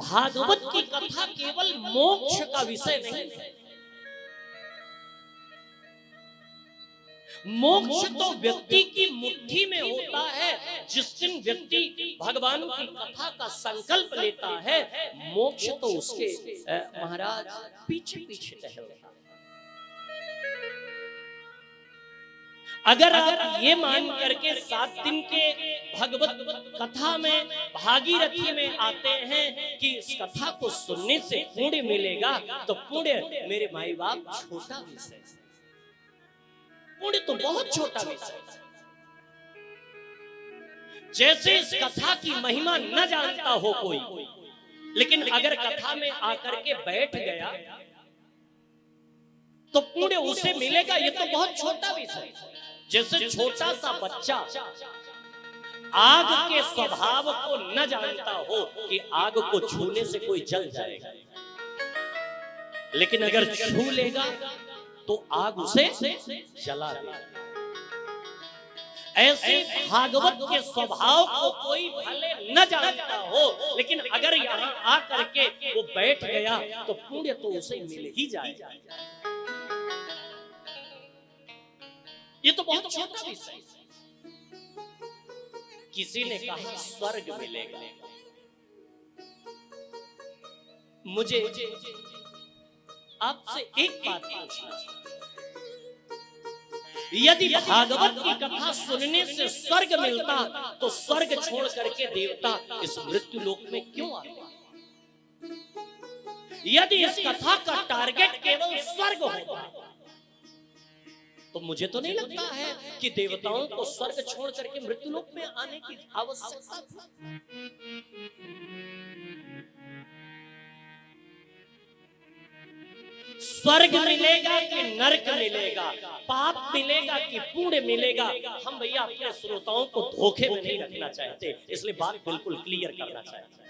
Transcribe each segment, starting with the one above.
भागवत की कथा केवल मोक्ष का विषय नहीं है। मोक्ष तो व्यक्ति की मुट्ठी में होता है। जिस दिन व्यक्ति भगवान की कथा का संकल्प लेता है, मोक्ष तो उसके महाराज पीछे पीछे टहलता है। अगर आप ये मान करके 7 दिन के भगवत कथा में भागीरथी में आते हैं कि इस कथा को सुनने से पुण्य मिलेगा, तो पुण्य मेरे माई बाप छोटा विषय, पुण्य तो बहुत छोटा विषय। जैसे इस कथा की महिमा न जानता हो कोई, लेकिन अगर कथा में आकर के बैठ गया तो पुण्य उसे मिलेगा। ये तो बहुत छोटा विषय। जैसे छोटा सा बच्चा आग के स्वभाव को न जानता हो कि आग को छूने से कोई जल जाएगा, लेकिन अगर छू लेगा तो आग उसे जला देगा। ऐसे भागवत के स्वभाव को कोई भले न जानता हो, लेकिन अगर यहाँ आकर के वो बैठ गया तो पुण्य तो उसे मिल ही जाएगा। ये तो बहुत छोटा विषय। किसी ने कहा स्वर्ग मिलेगा। मुझे आपसे एक बात पूछना, यदि भागवत की कथा सुनने से स्वर्ग मिलता तो स्वर्ग छोड़ करके देवता इस मृत्यु लोक में क्यों आते? यदि इस कथा का टारगेट केवल स्वर्ग होता तो मुझे तो नहीं लगता है कि देवताओं को स्वर्ग छोड़ करके मृत्यु लोक में आने की आवश्यकता थी। स्वर्ग मिलेगा कि नरक मिलेगा, पाप मिलेगा कि पुण्य मिलेगा, हम भैया अपने श्रोताओं को धोखे में नहीं रखना चाहते, इसलिए बात बिल्कुल क्लियर करना चाहते हैं।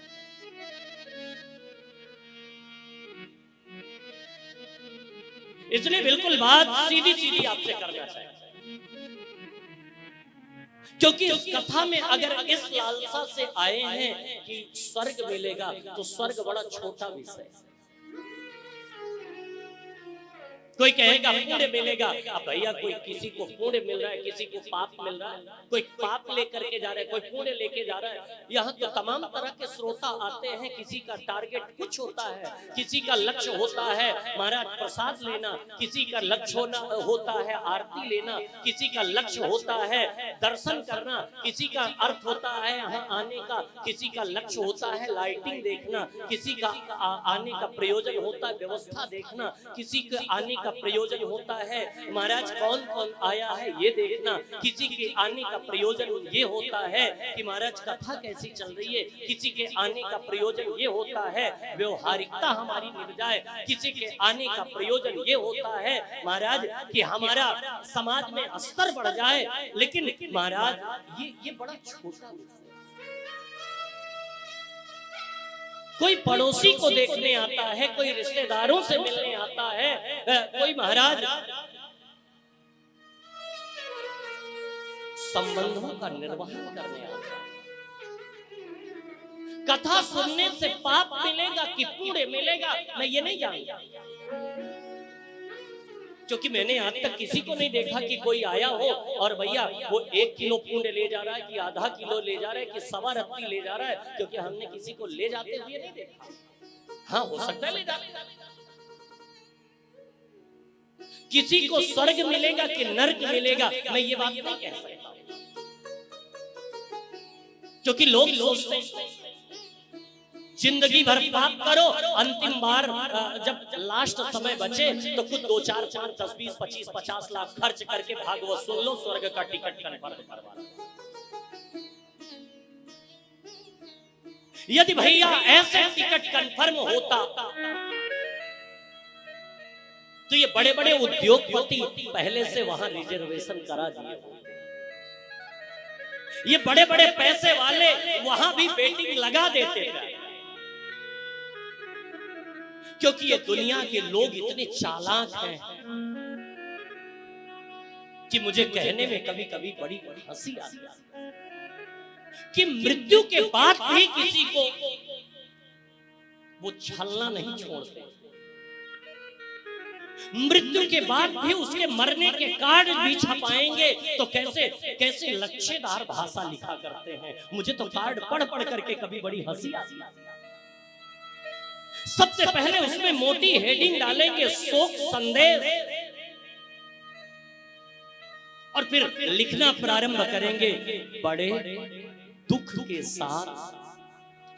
इसलिए बिल्कुल बात सीधी सीधी आपसे करना चाहिए, क्योंकि इस कथा में अगर इस लालसा से आए हैं कि स्वर्ग मिलेगा तो स्वर्ग बड़ा छोटा विषय है। कोई कहेगा पुण्य मिलेगा, अब भैया कोई किसी को पुण्य मिल रहा है, किसी को पाप मिल रहा है, कोई पाप लेकर के जा रहा है, कोई पुण्य लेके जा रहा है। यहाँ तो तमाम तरह के श्रोता आते हैं, किसी का टारगेट कुछ होता है, किसी का लक्ष्य होता है महाराज प्रसाद लेना, किसी का लक्ष्य होता है आरती लेना, किसी का लक्ष्य होता है दर्शन करना, किसी का अर्थ होता है यहाँ आने का, किसी का लक्ष्य होता है लाइटिंग देखना, किसी का आने का प्रयोजन होता है व्यवस्था देखना, किसी का आने का प्रयोजन होता है महाराज कौन कौन आया है ये देखना, किसी के आने का प्रयोजन ये होता है कि महाराज कथा कैसी चल रही है, किसी के आने का प्रयोजन ये होता है व्यवहारिकता हमारी मिल जाए, किसी के आने का प्रयोजन ये होता है महाराज कि हमारा समाज में स्तर बढ़ जाए। लेकिन महाराज ये बड़ा छोटा, कोई पड़ोसी को देखने आता है, कोई रिश्तेदारों से मिलने आता है, कोई महाराज संबंधों का निर्वहन करने आता है। कथा सुनने से पाप मिलेगा कि पुण्य मिलेगा मैं ये नहीं जानता, क्योंकि मैंने आज तक किसी को नहीं देखा कि कोई आया हो और भैया वो 1 किलो पुण्य ले जा रहा है कि आधा किलो ले जा रहा है कि सवा रत्ती ले जा रहा है, क्योंकि हमने किसी को ले जाते हुए नहीं देखा। हाँ हो सकता है ले जाते, किसी को स्वर्ग मिलेगा कि नरक मिलेगा मैं ये बात नहीं कह सकता, क्योंकि लोग सोचते हैं जिंदगी भर पाप करो, अंतिम बार जब लास्ट समय बचे तो कुछ 2 4 5 10 20 25 50 लाख खर्च करके भागवत सुन लो, स्वर्ग का टिकट कन्फर्म करवा लो। यदि भैया ऐसे टिकट कन्फर्म होता तो ये बड़े बड़े उद्योगपति पहले से वहां रिजर्वेशन करा दिए, ये बड़े बड़े पैसे वाले वहां भी वेटिंग लगा देते थे, क्योंकि ये दुनिया के लोग इतने चालाक हैं कि मुझे कहने में कभी कभी बड़ी हंसी आती है कि मृत्यु के बाद भी किसी को वो छलना नहीं छोड़ते। मृत्यु के बाद भी उसके मरने के कार्ड भी छपाएंगे तो कैसे कैसे लच्छेदार भाषा लिखा करते हैं। मुझे तो कार्ड पढ़ पढ़ करके कभी बड़ी हंसी आती है। सबसे पहले उसमें मोटी हेडिंग डालेंगे, शोक संदेश, और फिर लिखना प्रारंभ करेंगे, बड़े दुख के साथ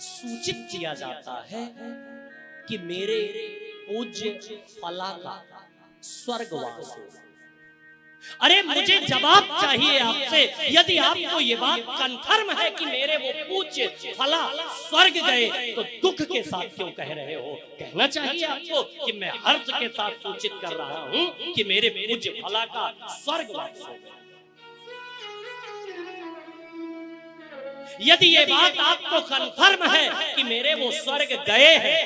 सूचित किया जाता है कि मेरे पूज्य फला का स्वर्गवास हो। अरे मुझे जवाब चाहिए आपसे, यदि आपको ये बात कंफर्म है कि मेरे वो पूज्य फला स्वर्ग गए तो दुख के साथ क्यों कह रहे हो? कहना चाहिए आपको कि मैं हर्ष के साथ सूचित कर रहा हूं कि मेरे पूज्य फला का स्वर्गवास हो गया। यदि ये बात आपको कंफर्म है कि मेरे वो स्वर्ग गए हैं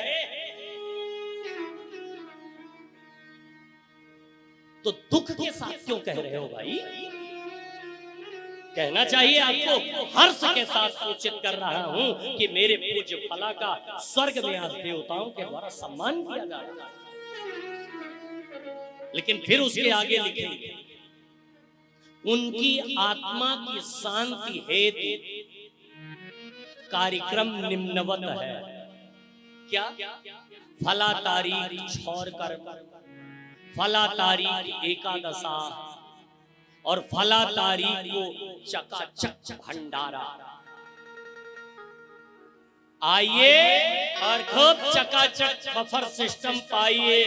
तो दुख के साथ क्यों कह रहे हो भाई? कहना चाहिए आपको हर्ष के साथ सूचित कर रहा हूं कि मेरे पूज्य फला का स्वर्ग में आज देवताओं के द्वारा सम्मान किया जा रहा है। लेकिन फिर उसके आगे लिखेंगे, उनकी आत्मा की शांति हेतु कार्यक्रम निम्नवत है। क्या? फला तारीख छोड़कर फला तारीख एकादशा और फला तारीख को चकाचक भंडारा। आइए और खूब चकाचक बफर सिस्टम पाइए।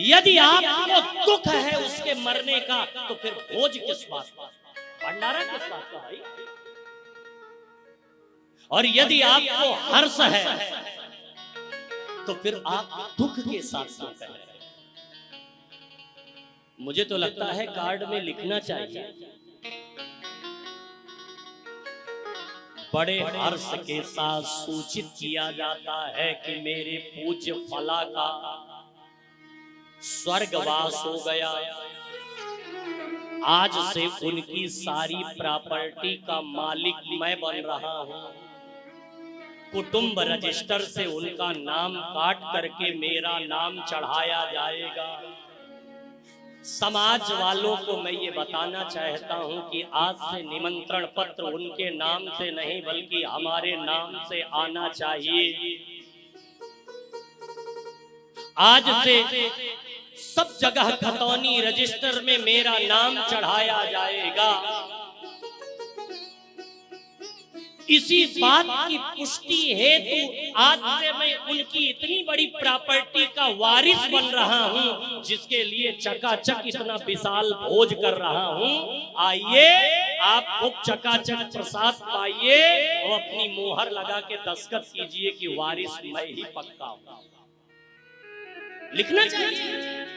यदि आपको दुख है उसके मरने का तो फिर भोज किस बात का, भंडारा किस बात का भाई? और यदि आपको हर्ष है तो फिर आप दुख के साथ क्यों कह रहे हैं? मुझे तो लगता है कार्ड में लिखना चाहिए, बड़े हर्ष के साथ सूचित किया जाता है कि मेरे पूज्य फला का स्वर्गवास हो गया। आज से उनकी सारी प्रॉपर्टी का मालिक मैं बन रहा हूं। कुटुंब रजिस्टर से उनका नाम काट करके मेरा नाम चढ़ाया जाएगा। समाज वालों को मैं ये बताना चाहता हूं कि आज से निमंत्रण पत्र उनके नाम से नहीं बल्कि हमारे नाम से आना चाहिए। आज से सब जगह खतौनी रजिस्टर में मेरा नाम चढ़ाया जाएगा। इसी बात की पुष्टि हेतु आज से मैं उनकी इतनी बड़ी प्रॉपर्टी का वारिस बन रहा हूं, जिसके लिए चकाचक इतना विशाल भोज कर रहा हूं। आइए आप खूब चकाचक प्रसाद पाइए और अपनी मोहर लगा के दस्तखत कीजिए कि वारिस मैं ही पक्का हूं। लिखना चाहिए।